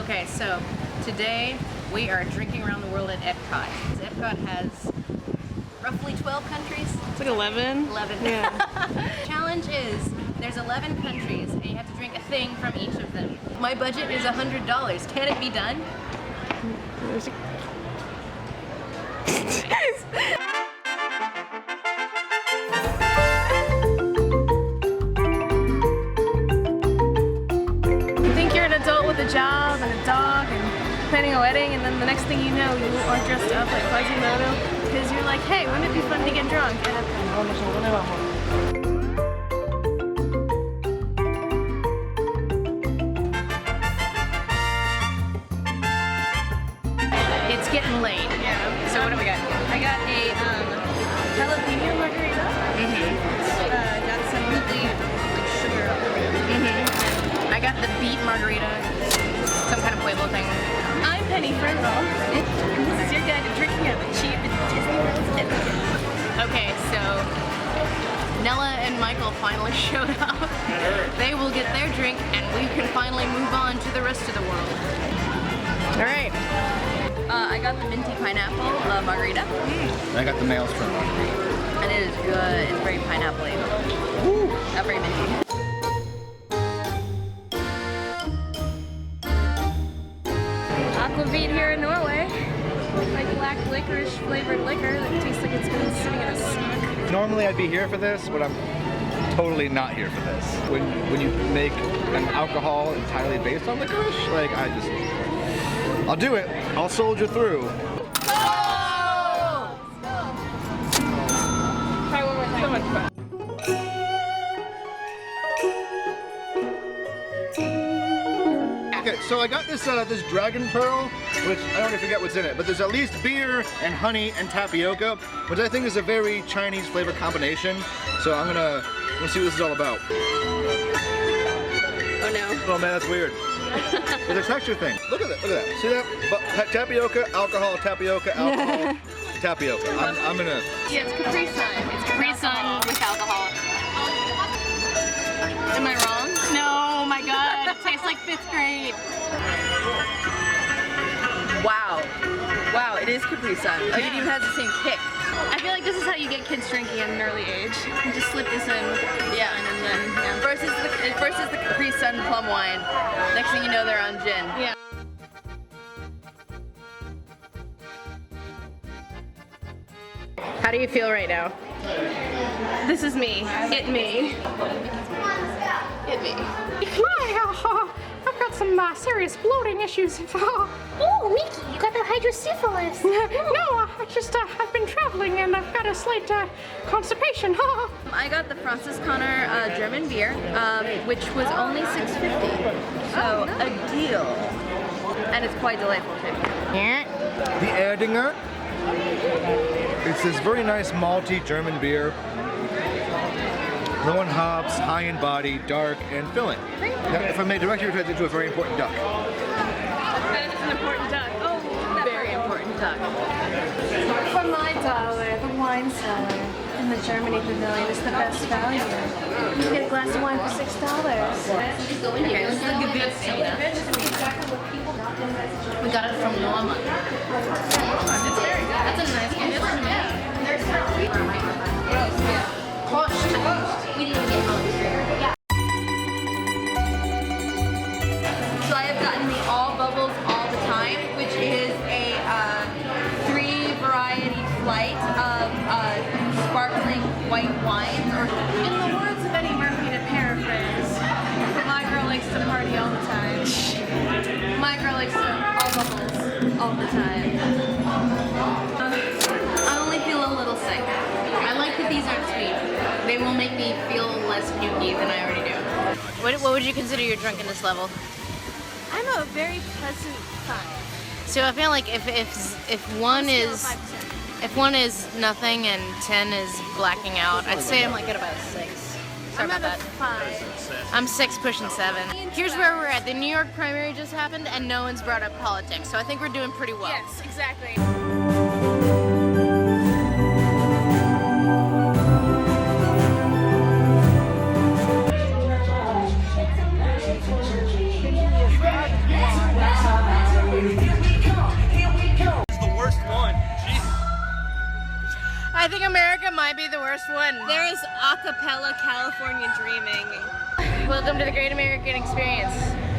Okay, so today we are drinking around the world at Epcot. Epcot has roughly 12 countries. It's like 11. 11. Yeah. Challenge is there's 11 countries and you have to drink a thing from each of them. My budget is $100. Can it be done? There's a... with a job and a dog and planning a wedding, and then the next thing you know you are dressed up like Quasimodo because you're like, hey, wouldn't it be fun to get drunk? It's getting late. Yeah. So what do we got? I got a jalapeno margarita. Got some really like sugar. I got the beet margarita, some kind of Pueblo thing. I'm Penny Frizzle, and this is your guide to drinking at the cheap Disney World Epcot. Okay, so Nella and Michael finally showed up. They will get their drink, and we can finally move on to the rest of the world. All right. I got the minty pineapple margarita. I got the maelstrom margarita. And it is good. It's very pineapple-y. Not very minty. Aquavit here in Norway. Like black licorice flavored liquor that tastes like it's been sitting in a stomach. Normally I'd be here for this, but I'm totally not here for this. When you make an alcohol entirely based on licorice, like I'll do it. I'll soldier through. Oh! Try one more time. So much fun. Okay, so I got this this dragon pearl, which I don't forget what's in it, but there's at least beer and honey and tapioca, which I think is a very Chinese flavor combination. So I'm gonna see what this is all about. Oh no. Oh man, that's weird. It's a texture thing. Look at that. Look at that. See that? But tapioca, alcohol, tapioca, alcohol, tapioca. I'm gonna. Yeah, it's Capri Sun. It's Capri Sun with alcohol. Am I wrong? No, oh my God, it tastes like 5th grade. Wow. Wow, it is Capri Sun. Oh, it even has the same kick. I feel like this is how you get kids drinking at an early age. You just slip this in with Yeah. and then, yeah. First is the Capri Sun Plum Wine. Next thing you know, they're on gin. Yeah. How do you feel right now? This is me. It me. Hit me. I've got some serious bloating issues. Oh, Mickey, you got the hydrocephalus. No, I've been traveling and I've got a slight constipation. I got the Francis Connor German beer, which was only $6.50. So a deal. And it's quite delightful too. The Erdinger. It's this very nice malty German beer. Low in hops, high in body, dark, and filling. Now, if I may direct you to a very important duck. It's an important duck. Oh, Very important duck. for my dollar, the wine cellar in the Germany Pavilion is the best value. You get a glass of wine for $6. Okay, this is the Gewürtztraminer. We got it from Norma. It's very good. That's a nice Gewürtztraminer. We need to get home. So I have gotten the All Bubbles All the Time, which is a 3-variety flight of sparkling white wines, or In the words of Eddie Murphy, to paraphrase, my girl likes to party all the time. My girl likes to all bubbles all the time. I only feel a little sick. I like that these aren't sweet. They will make me feel less pukey than I already do. What would you consider your drunkenness level? I'm a very pleasant time. So I feel like if one is nothing and 10 is blacking out, I'd say I'm like at about a 6. Sorry I'm about at a that. 5. I'm 6 pushing 7. Here's where we're at. The New York primary just happened and no one's brought up politics, so I think we're doing pretty well. Yes, exactly. I think America might be the worst one. There is acapella California dreaming. Welcome to the Great American Experience.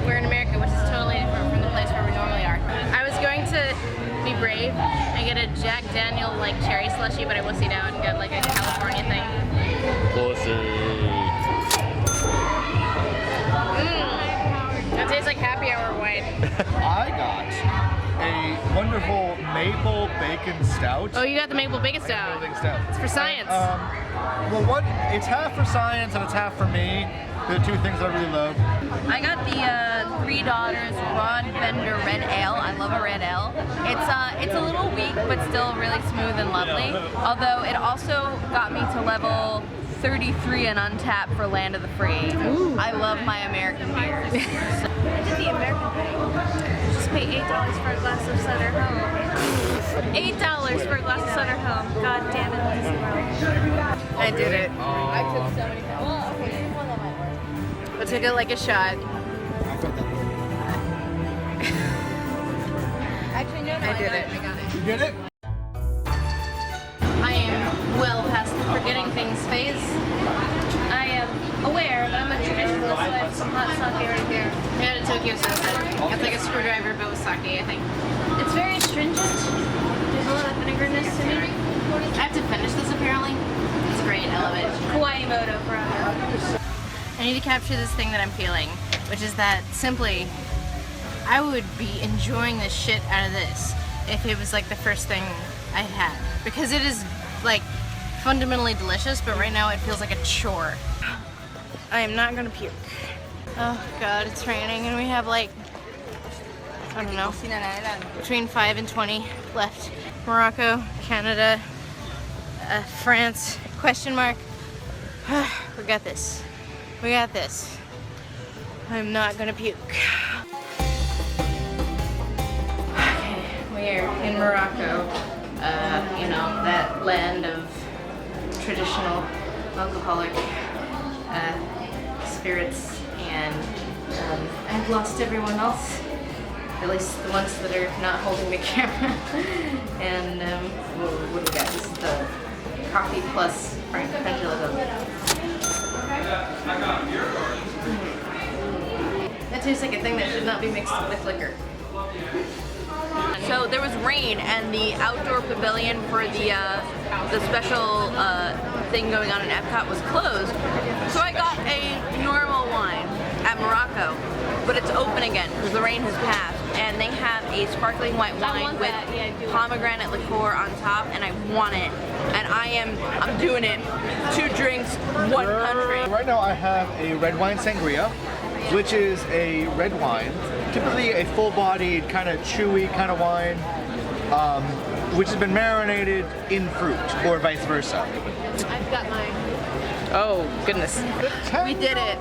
We're in America, which is totally different from the place where we normally are. I was going to be brave and get a Jack Daniel like cherry slushy, but I wussied out and got like a California thing. That tastes like happy hour wine. I got a wonderful maple bacon stout. Oh, you got the maple bacon stout. Bacon stout. It's for science. Well, it's half for science and it's half for me. The two things I really love. I got the Three Daughters Rod Bender Red Ale. I love a red ale. It's a little weak, but still really smooth and lovely. Although it also got me to level 33 and Untapped for Land of the Free. Ooh. I love my American beers. I did the American thing. Just pay $8 for a glass of Sutter Home. $8 for a glass of Sutter Home. God damn it, Lazy World. I did it. I took so many times. I took it like a shot. Actually, no, I did it. I got it. You did it? I am well past the forgetting things phase. I am aware, but I'm a traditionalist, so I have some hot sake right here. I had a Tokyo Sunset. It's like a screwdriver, but with sake, I think. It's very astringent. There's a lot of vinegarness to me. I have to finish this apparently. It's great, I love it. Kawaii Moto forever. I need to capture this thing that I'm feeling, which is that simply, I would be enjoying the shit out of this if it was like the first thing I had. Because it is like fundamentally delicious, but right now it feels like a chore. I am not gonna puke. Oh god, it's raining and we have like, I don't know, between 5 and 20 left. Morocco, Canada, France, question mark. We got this. We got this. I'm not gonna puke. Okay, we're in Morocco. You know, that land of traditional alcoholic spirits, and I've lost everyone else, at least the ones that are not holding the camera. And what do we got? This is the coffee plus French logo. That tastes like a thing that should not be mixed with liquor. So there was rain, and the outdoor pavilion for the special thing going on in Epcot was closed. So I got a normal wine at Morocco, but it's open again because the rain has passed. And they have a sparkling white wine with pomegranate liqueur on top, and I want it. And I'm doing it. 2 drinks, 1 country. Right now I have a red wine sangria, which is a red wine, typically a full-bodied, kind of chewy kind of wine, which has been marinated in fruit, or vice versa. I've got mine. Oh, goodness. We did it.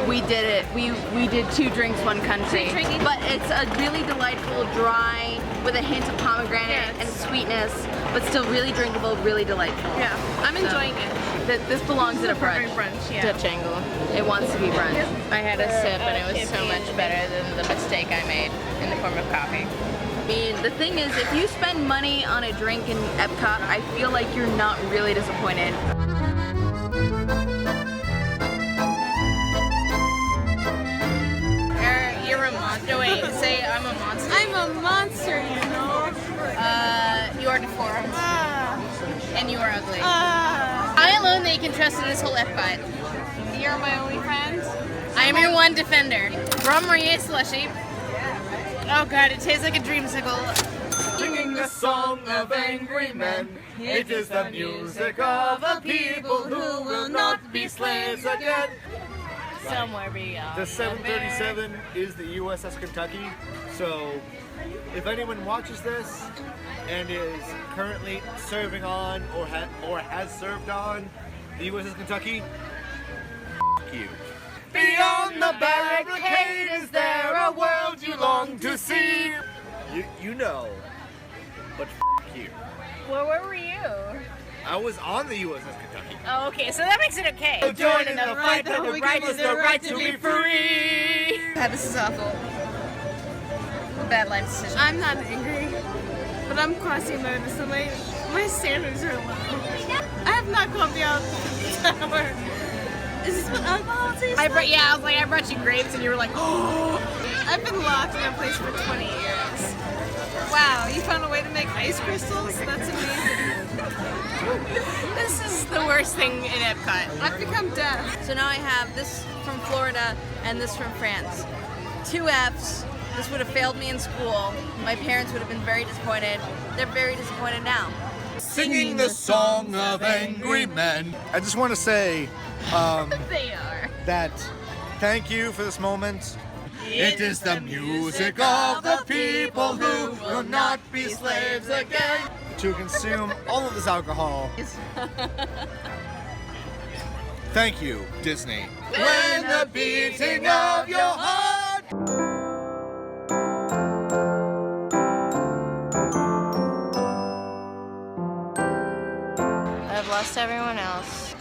We did it. We did 2 drinks, 1 country. But it's a really delightful, dry, with a hint of pomegranate and sweetness, but still really drinkable, really delightful. Yeah, I'm enjoying it. This belongs at a brunch. Dutch angle. It wants to be brunch. I had a sip and it was so much better than the mistake I made in the form of coffee. I mean, the thing is, if you spend money on a drink in Epcot, I feel like you're not really disappointed. You're a monster. Wait, say I'm a monster. I'm a monster, you know. You are deformed. And you are ugly. I alone that you can trust in this whole Epcot. You're my only friend. I am your one defender. From Marnier slushy. Oh god, it tastes like a dreamsicle. Singing the song of angry men, it is the music of a people who will not be slaves again. Somewhere beyond. The 737 is the USS Kentucky, so if anyone watches this and is currently serving on or has served on the USS Kentucky, f*** you. Beyond the barricade, is there a world you long to see? You know, but f*** you. Well, where were you? I was on the USS Kentucky. Oh, okay, so that makes it okay. Join in the fight that will give us the right to be free. God, this is awful. Bad life decision. I'm not angry, but I'm crossing motor, so my My standards are low. I have not gone beyond the tower. Is this what alcohol tastes like? I was like, I brought you grapes, and you were like, oh. I've been locked in that place for 20 years. Wow, you found a way to make ice crystals? That's amazing. This is the worst thing in Epcot. I've become deaf. So now I have this from Florida and this from France. 2 Fs. This would have failed me in school. My parents would have been very disappointed. They're very disappointed now. Singing the song of angry men. I just want to say They are. that thank you for this moment. It is the music of the people who will not be slaves again. To consume all of this alcohol. Thank you, Disney. When the beating of your heart. I've lost everyone else.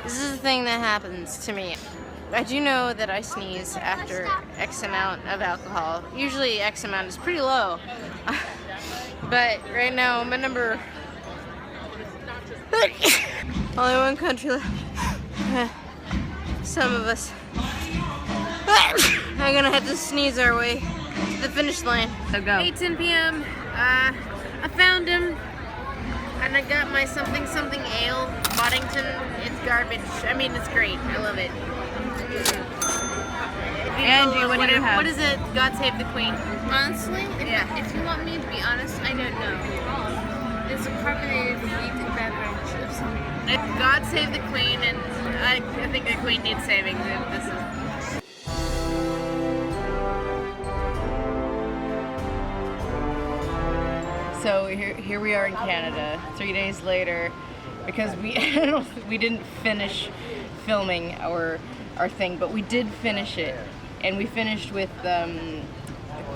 This is the thing that happens to me. I do know that I sneeze after X amount of alcohol. Usually X amount is pretty low. But right now I'm at number... Only one country left. Some of us are gonna have to sneeze our way to the finish line. So go. 8:10 p.m. I found him. And I got my something ale, Boddington. It's garbage. I mean, it's great. I love it. Angie, what do you have? What is it? God Save the Queen. Honestly, if you want me to be honest, I don't know. It's a carbonated wheat beverage of some kind. God Save the Queen, and I think the Queen needs saving. This is. So here we are in Canada, 3 days later, because we didn't finish filming our thing, but we did finish it, and we finished with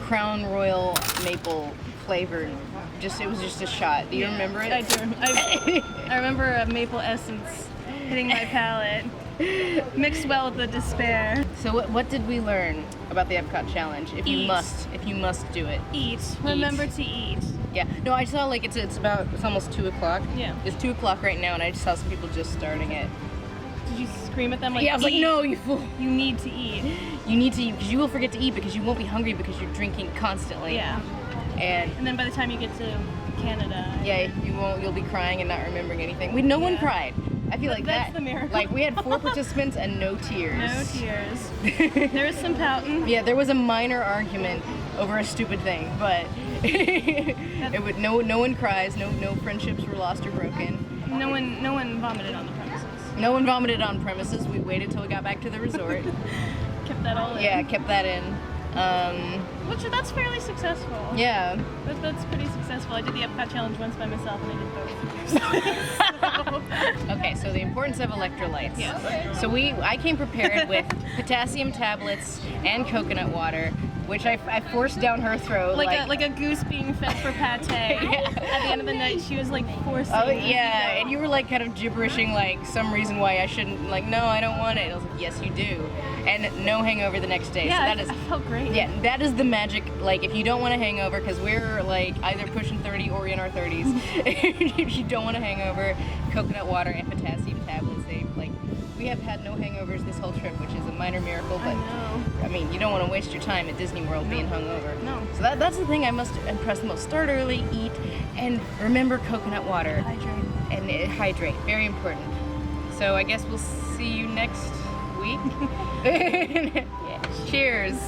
Crown Royal maple flavored. It was just a shot. Do you remember it? I do. I remember a maple essence hitting my palate, mixed well with the despair. So what did we learn about the Epcot challenge? If you must do it, Eat. Remember to eat. Yeah. No, I saw like it's almost 2 o'clock. Yeah. It's 2 o'clock right now, and I just saw some people just starting it. Did you scream at them like? Yeah, I was like, no, you fool. You need to eat. You need to eat because you will forget to eat because you won't be hungry because you're drinking constantly. Yeah. And then by the time you get to Canada. yeah, you'll be crying and not remembering anything. No one cried. I feel like that's that. the miracle. Like we had 4 participants and no tears. No tears. There was some pouting. Yeah, there was a minor argument over a stupid thing, but no one cries. No friendships were lost or broken. No one vomited on the premises. No one vomited on premises. We waited till we got back to the resort. Kept that all in. Yeah, kept that in. That's fairly successful. Yeah. That's pretty successful. I did the Epcot challenge once by myself and I did both. Okay, so the importance of electrolytes. Yes. So I came prepared with potassium tablets and coconut water, which I forced down her throat. Like a goose being fed for pate. Yeah. At the end of the night, she was like forcing. Oh yeah, and you were like kind of gibberishing like some reason why I shouldn't. Like, no, I don't want it. I was like, yes, you do. And no hangover the next day. Yeah, so that I felt great. Yeah, that is the magic. Like, if you don't want a hangover, because we're like either pushing 30 or in our 30s, if you don't want a hangover, coconut water and potassium tablets. We have had no hangovers this whole trip, which is a minor miracle. But I mean, you don't want to waste your time at Disney World being hungover. No. So that's the thing I must impress the most. Start early, eat, and remember coconut water. Hydrate. And hydrate, very important. So I guess we'll see you next week. Yeah. Cheers.